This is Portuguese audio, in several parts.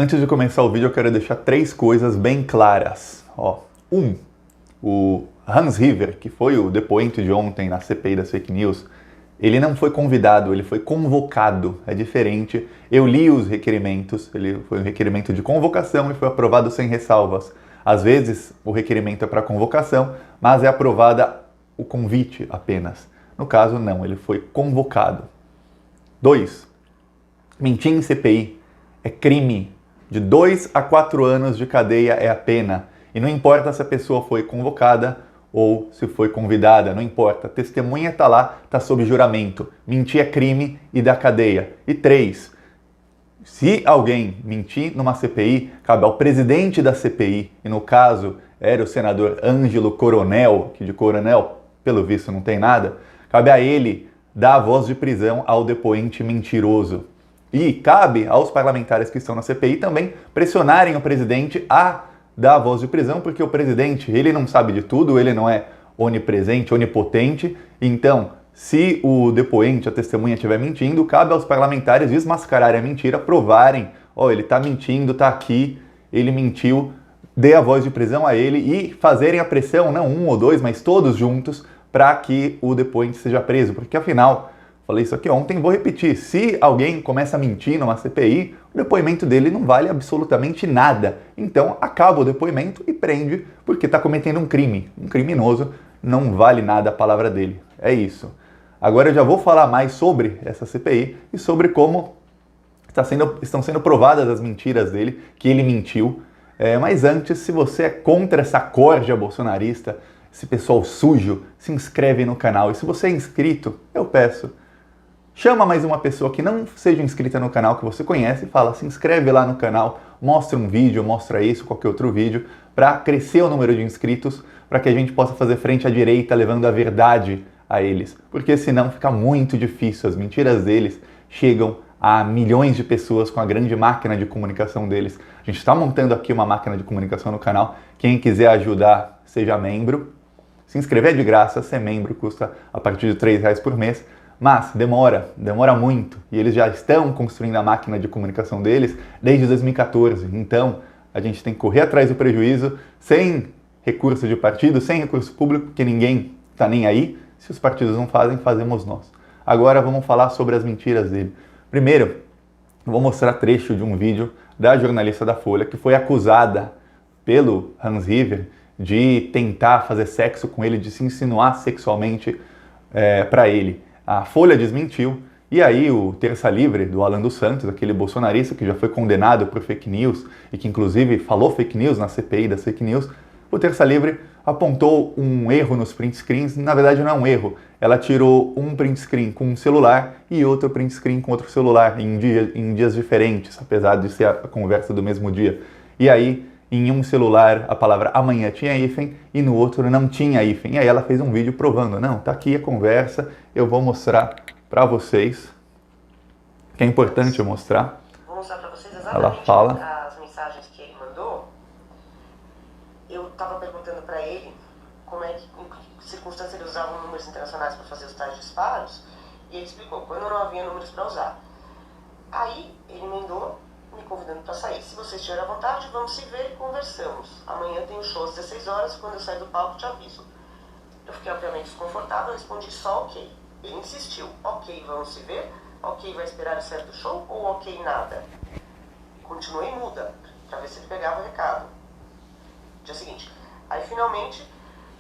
Antes de começar o vídeo, eu quero deixar 3 coisas bem claras. O Hans River, que foi o depoente de ontem na CPI das fake news, ele não foi convidado, ele foi convocado. É diferente. Eu li os requerimentos, ele foi um requerimento de convocação e foi aprovado sem ressalvas. Às vezes, o requerimento é para convocação, mas é aprovada o convite apenas. No caso, não, ele foi convocado. 2. Mentir em CPI é crime. De 2 a 4 anos de cadeia é a pena. E não importa se a pessoa foi convocada ou se foi convidada, não importa. A testemunha está lá, está sob juramento. Mentir é crime e dá cadeia. E 3. Se alguém mentir numa CPI, cabe ao presidente da CPI, e no caso era o senador Ângelo Coronel, que de coronel, pelo visto, não tem nada, cabe a ele dar a voz de prisão ao depoente mentiroso. E cabe aos parlamentares que estão na CPI também pressionarem o presidente a dar a voz de prisão, porque o presidente, ele não sabe de tudo, ele não é onipresente, onipotente. Então, se o depoente, a testemunha estiver mentindo, cabe aos parlamentares desmascararem a mentira, provarem, ele está mentindo, está aqui, ele mentiu, dê a voz de prisão a ele e fazerem a pressão, não um ou dois, mas todos juntos, para que o depoente seja preso, porque afinal... Falei isso aqui ontem, vou repetir. Se alguém começa a mentir numa CPI, o depoimento dele não vale absolutamente nada. Então, acaba o depoimento e prende, porque está cometendo um crime. Um criminoso, não vale nada a palavra dele. É isso. Agora eu já vou falar mais sobre essa CPI e sobre como estão sendo provadas as mentiras dele, que ele mentiu. Mas antes, se você é contra essa corja bolsonarista, esse pessoal sujo, se inscreve no canal. E se você é inscrito, eu peço... Chama mais uma pessoa que não seja inscrita no canal que você conhece e fala, se inscreve lá no canal, mostra um vídeo, mostra isso, qualquer outro vídeo, para crescer o número de inscritos, para que a gente possa fazer frente à direita, levando a verdade a eles. Porque senão fica muito difícil, as mentiras deles chegam a milhões de pessoas com a grande máquina de comunicação deles. A gente está montando aqui uma máquina de comunicação no canal, quem quiser ajudar, seja membro. Se inscrever é de graça, ser membro custa a partir de R$3 por mês. Mas demora muito, e eles já estão construindo a máquina de comunicação deles desde 2014. Então, a gente tem que correr atrás do prejuízo, sem recurso de partido, sem recurso público, porque ninguém está nem aí. Se os partidos não fazem, fazemos nós. Agora vamos falar sobre as mentiras dele. Primeiro, vou mostrar trecho de um vídeo da jornalista da Folha, que foi acusada pelo Hans River de tentar fazer sexo com ele, de se insinuar sexualmente para ele. A Folha desmentiu, e aí o Terça Livre, do Alan dos Santos, aquele bolsonarista que já foi condenado por fake news e que inclusive falou fake news na CPI das fake news, o Terça Livre apontou um erro nos print screens. Na verdade não é um erro, ela tirou um print screen com um celular e outro print screen com outro celular em dias diferentes, apesar de ser a conversa do mesmo dia. E aí, em um celular, a palavra amanhã tinha hífen e no outro não tinha hífen. E aí ela fez um vídeo provando, não, tá aqui a conversa, eu vou mostrar para vocês, que é importante eu mostrar. Vou mostrar para vocês ela fala. As mensagens que ele mandou. Eu estava perguntando para ele em que circunstância ele usava números internacionais para fazer os tais disparos, e ele explicou, quando não havia números para usar. Aí ele emendou, me convidando para sair. Se você estiver à vontade, vamos se ver e conversamos. Amanhã tem um show às 16 horas, quando eu sair do palco te aviso. Eu fiquei obviamente desconfortável, respondi só ok. Ele insistiu, ok, vamos se ver, ok, vai esperar o certo show ou ok, nada. Continuei muda, para ver se ele pegava o recado. Dia seguinte, aí finalmente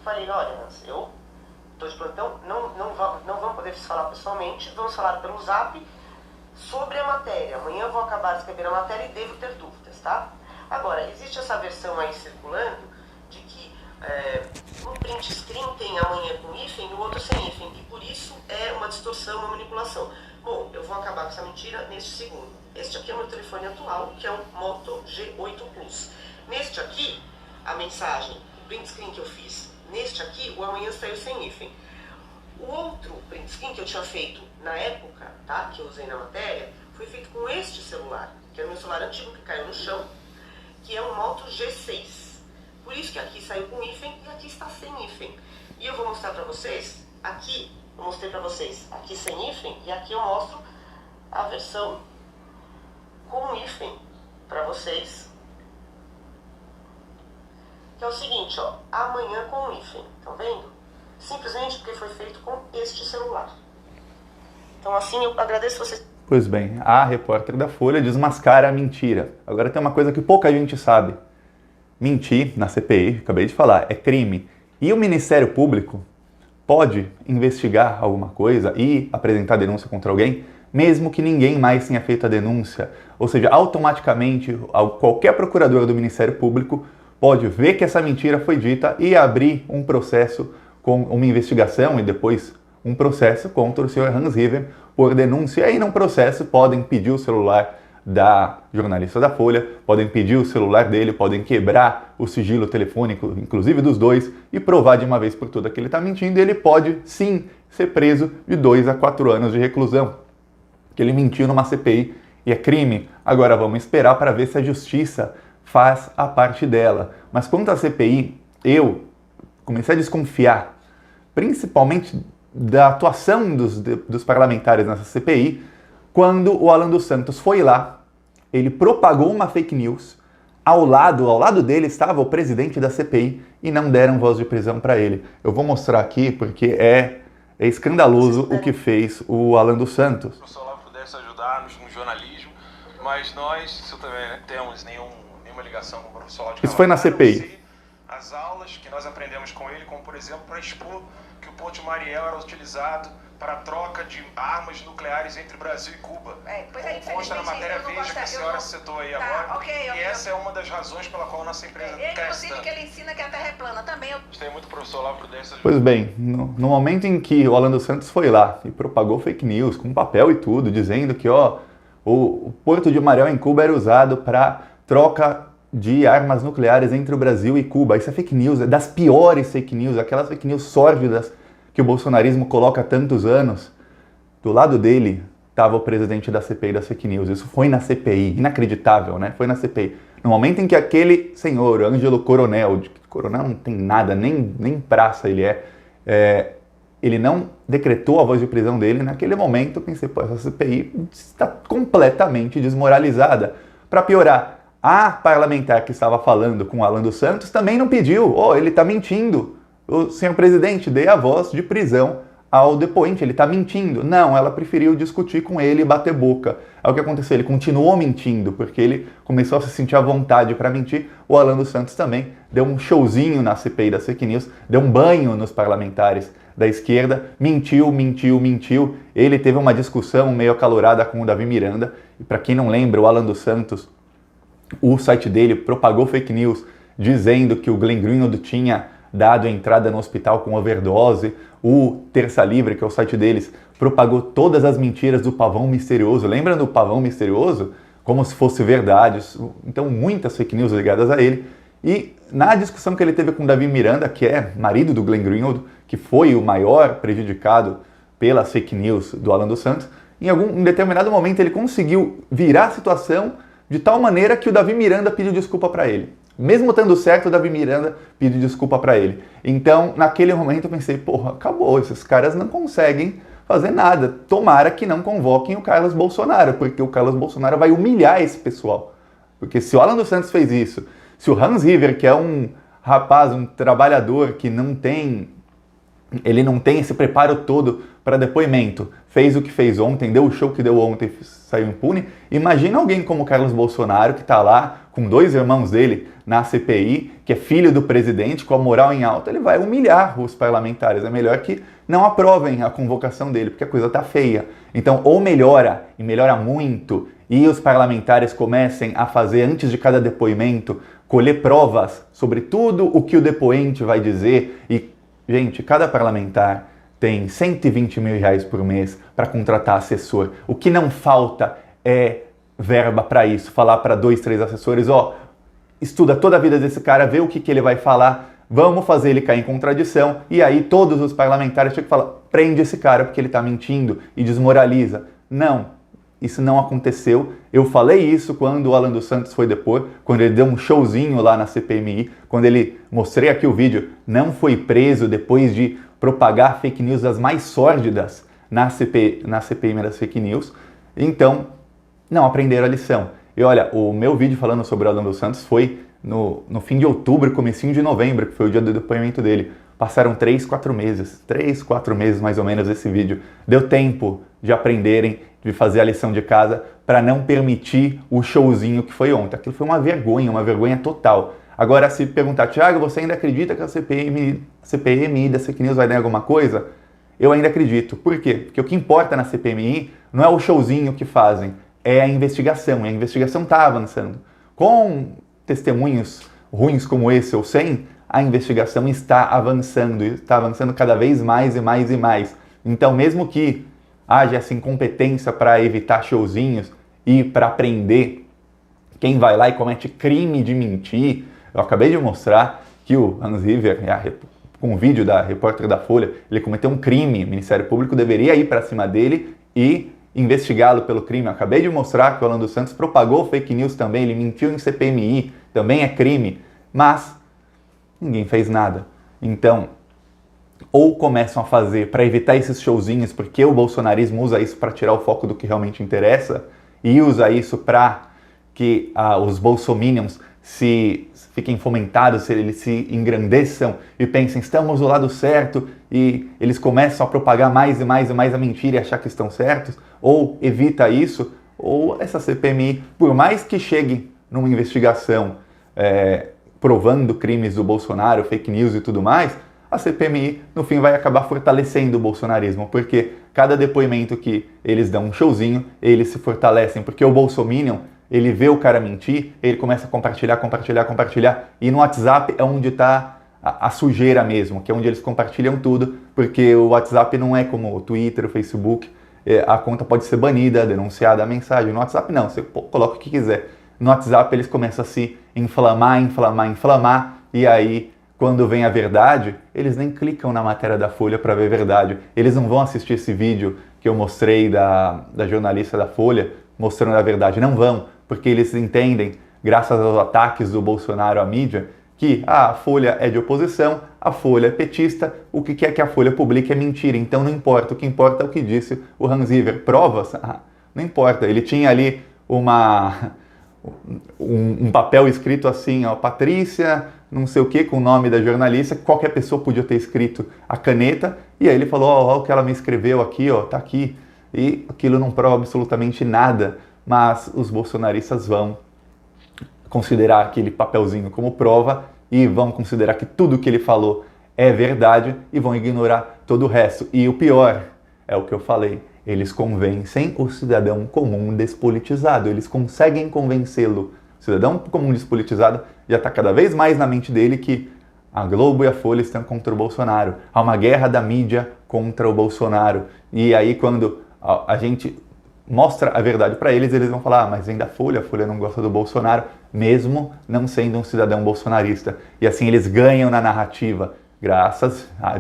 falei, olha, Hans, eu estou de plantão, não vamos poder se falar pessoalmente, vamos falar pelo zap, sobre a matéria. Amanhã eu vou acabar de escrever a matéria e devo ter dúvidas, tá? Agora, existe essa versão aí circulando de que um print screen tem amanhã com hífen e o outro sem hífen, e por isso é uma distorção, uma manipulação. Bom, eu vou acabar com essa mentira neste segundo. Este aqui é o meu telefone atual, que é o Moto G8 Plus. Neste aqui, a mensagem, o print screen que eu fiz, neste aqui, o amanhã saiu sem hífen. O outro print screen que eu tinha feito na época, tá, que eu usei na matéria, foi feito com este celular, que é o meu celular antigo que caiu no chão, que é o Moto G6. Por isso que aqui saiu com hífen e aqui está sem hífen. E eu vou mostrar para vocês, aqui, eu mostrei para vocês, aqui sem hífen, e aqui eu mostro a versão com hífen, para vocês, que é o seguinte, ó, amanhã com o hífen, estão vendo? Simplesmente porque foi feito com este celular. Então assim, eu agradeço vocês. Pois bem, a repórter da Folha desmascara a mentira. Agora tem uma coisa que pouca gente sabe. Mentir na CPI, acabei de falar, é crime. E o Ministério Público pode investigar alguma coisa e apresentar denúncia contra alguém, mesmo que ninguém mais tenha feito a denúncia. Ou seja, automaticamente, qualquer procurador do Ministério Público pode ver que essa mentira foi dita e abrir um processo com uma investigação e depois um processo contra o Sr. Hans River por denúncia. E aí, num processo, podem pedir o celular da jornalista da Folha, podem pedir o celular dele, podem quebrar o sigilo telefônico, inclusive dos dois, e provar de uma vez por todas que ele está mentindo. E ele pode, sim, ser preso de 2 a 4 anos de reclusão, que ele mentiu numa CPI e é crime. Agora vamos esperar para ver se a justiça faz a parte dela. Mas quanto à CPI, eu comecei a desconfiar, principalmente da atuação dos parlamentares nessa CPI, quando o Alan dos Santos foi lá, ele propagou uma fake news, ao lado dele estava o presidente da CPI e não deram voz de prisão para ele. Eu vou mostrar aqui porque é escandaloso o que fez o Alan dos Santos. O professor Olavo pudesse ajudar-nos no jornalismo, mas nós, isso também, não temos nenhuma ligação com o professor Olavo. Isso foi na CPI. As aulas que nós aprendemos com ele, como por exemplo, para expor que o Ponte Mariel era utilizado para a troca de armas nucleares entre Brasil e Cuba. Pois é, consta na matéria Veja que a senhora citou aí agora. E essa é uma das razões pela qual a nossa empresa cresce. Inclusive que ele ensina que a Terra é plana também. Gostei muito do professor Olavo Prudência. Pois bem, no momento em que o Alan dos Santos foi lá e propagou fake news, com papel e tudo, dizendo que o Porto de Mariel em Cuba era usado para troca de armas nucleares entre o Brasil e Cuba. Isso é fake news, é das piores fake news, aquelas fake news sórdidas que o bolsonarismo coloca há tantos anos. Do lado dele estava o presidente da CPI das fake news. Isso foi na CPI, inacreditável, né? Foi na CPI. No momento em que aquele senhor, Ângelo Coronel, Coronel não tem nada, nem praça ele ele não decretou a voz de prisão dele, naquele momento eu pensei, pô, essa CPI está completamente desmoralizada. Para piorar, a parlamentar que estava falando com o Alan dos Santos também não pediu. Ele está mentindo. O senhor presidente, dê a voz de prisão ao depoente, ele está mentindo. Não, ela preferiu discutir com ele e bater boca. É o que aconteceu, ele continuou mentindo, porque ele começou a se sentir à vontade para mentir. O Alan dos Santos também deu um showzinho na CPI das fake news, deu um banho nos parlamentares da esquerda, mentiu. Ele teve uma discussão meio acalorada com o Davi Miranda. E para quem não lembra, o Alan dos Santos, o site dele propagou fake news dizendo que o Glenn Greenwald tinha dado entrada no hospital com overdose. O Terça Livre, que é o site deles, propagou todas as mentiras do Pavão Misterioso. Lembra do Pavão Misterioso? Como se fosse verdade. Então, muitas fake news ligadas a ele. E na discussão que ele teve com o Davi Miranda, que é marido do Glenn Greenwald, que foi o maior prejudicado pelas fake news do Alan dos Santos, em determinado momento ele conseguiu virar a situação de tal maneira que o Davi Miranda pediu desculpa para ele. Mesmo estando certo, o Davi Miranda pediu desculpa para ele. Então, naquele momento eu pensei, porra, acabou, esses caras não conseguem fazer nada. Tomara que não convoquem o Carlos Bolsonaro, porque o Carlos Bolsonaro vai humilhar esse pessoal. Porque se o Alan dos Santos fez isso, se o Hans River, que é um rapaz, um trabalhador que não tem esse preparo todo para depoimento, fez o que fez ontem, deu o show que deu ontem e saiu impune, imagina alguém como o Carlos Bolsonaro, que está lá com 2 irmãos dele na CPI, que é filho do presidente, com a moral em alta, ele vai humilhar os parlamentares. É melhor que não aprovem a convocação dele, porque a coisa está feia. Então, ou melhora, e melhora muito, e os parlamentares comecem a fazer, antes de cada depoimento, colher provas sobre tudo o que o depoente vai dizer. E, gente, cada parlamentar tem R$120 mil por mês para contratar assessor. O que não falta é verba para isso. Falar para 2, 3 assessores, estuda toda a vida desse cara, vê o que ele vai falar, vamos fazer ele cair em contradição. E aí todos os parlamentares tinham que falar, prende esse cara porque ele está mentindo e desmoraliza. Não, isso não aconteceu. Eu falei isso quando o Alan dos Santos foi depor, quando ele deu um showzinho lá na CPMI, quando ele, mostrei aqui o vídeo, não foi preso depois de propagar fake news das mais sórdidas na CPI das fake news. Então, não aprenderam a lição. E olha, o meu vídeo falando sobre o Alan dos Santos foi no fim de outubro, comecinho de novembro, que foi o dia do depoimento dele. Passaram 3, 4 meses. 3, 4 meses mais ou menos esse vídeo. Deu tempo de aprenderem, de fazer a lição de casa, para não permitir o showzinho que foi ontem. Aquilo foi uma vergonha total. Agora, se perguntar, Thiago, você ainda acredita que a CPMI da Fake News vai dar alguma coisa? Eu ainda acredito. Por quê? Porque o que importa na CPMI não é o showzinho que fazem, é a investigação. E a investigação está avançando. Com testemunhos ruins como esse ou sem, a investigação está avançando cada vez mais e mais e mais. Então, mesmo que haja essa incompetência para evitar showzinhos e para prender quem vai lá e comete crime de mentir, eu acabei de mostrar que o Hans River, com um vídeo da repórter da Folha, ele cometeu um crime, o Ministério Público deveria ir para cima dele e investigá-lo pelo crime. Eu acabei de mostrar que o Alan dos Santos propagou fake news também, ele mentiu em CPMI, também é crime, mas ninguém fez nada. Então, ou começam a fazer para evitar esses showzinhos, porque o bolsonarismo usa isso para tirar o foco do que realmente interessa, e usa isso para que os bolsominions fiquem fomentados, eles se engrandeçam e pensem, estamos do lado certo, e eles começam a propagar mais e mais e mais a mentira e achar que estão certos, ou evita isso, ou essa CPMI, por mais que chegue numa investigação provando crimes do Bolsonaro, fake news e tudo mais, a CPMI, no fim, vai acabar fortalecendo o bolsonarismo, porque cada depoimento que eles dão um showzinho, eles se fortalecem, porque o bolsominion, ele vê o cara mentir, ele começa a compartilhar, e no WhatsApp é onde está a sujeira mesmo, que é onde eles compartilham tudo, porque o WhatsApp não é como o Twitter, o Facebook, a conta pode ser banida, denunciada a mensagem. No WhatsApp não, você coloca o que quiser. No WhatsApp eles começam a se inflamar, e aí, quando vem a verdade, eles nem clicam na matéria da Folha para ver a verdade. Eles não vão assistir esse vídeo que eu mostrei da jornalista da Folha, mostrando a verdade. Não vão, porque eles entendem, graças aos ataques do Bolsonaro à mídia, que a Folha é de oposição, a Folha é petista, o que quer que a Folha publique é mentira. Então não importa, o que importa é o que disse o Hans River. Provas? Não importa. Ele tinha ali um papel escrito assim, ó, Patrícia, não sei o que, com o nome da jornalista, qualquer pessoa podia ter escrito a caneta, e aí ele falou, ó, o que ela me escreveu aqui, ó, tá aqui, e aquilo não prova absolutamente nada, mas os bolsonaristas vão considerar aquele papelzinho como prova e vão considerar que tudo que ele falou é verdade e vão ignorar todo o resto. E o pior é o que eu falei, eles convencem o cidadão comum despolitizado, eles conseguem convencê-lo. O cidadão comum despolitizado já está cada vez mais na mente dele que a Globo e a Folha estão contra o Bolsonaro. Há uma guerra da mídia contra o Bolsonaro. E aí quando a gente mostra a verdade para eles, eles vão falar, mas vem da Folha, a Folha não gosta do Bolsonaro, mesmo não sendo um cidadão bolsonarista. E assim eles ganham na narrativa, graças à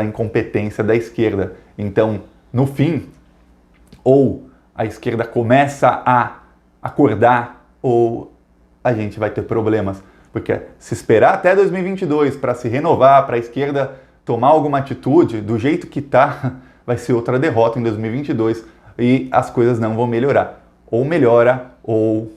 incompetência da esquerda. Então, no fim, ou a esquerda começa a acordar, ou a gente vai ter problemas. Porque se esperar até 2022 para se renovar, para a esquerda tomar alguma atitude, do jeito que está, vai ser outra derrota em 2022 e as coisas não vão melhorar. Ou melhora, ou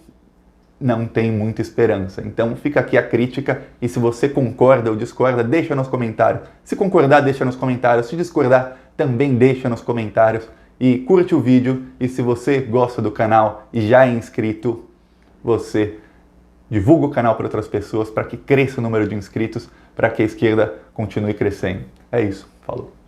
não tem muita esperança. Então fica aqui a crítica, e se você concorda ou discorda, deixa nos comentários. Se concordar, deixa nos comentários. Se discordar, também deixa nos comentários. E curte o vídeo, e se você gosta do canal e já é inscrito, você divulga o canal para outras pessoas, para que cresça o número de inscritos, para que a esquerda continue crescendo. É isso, falou.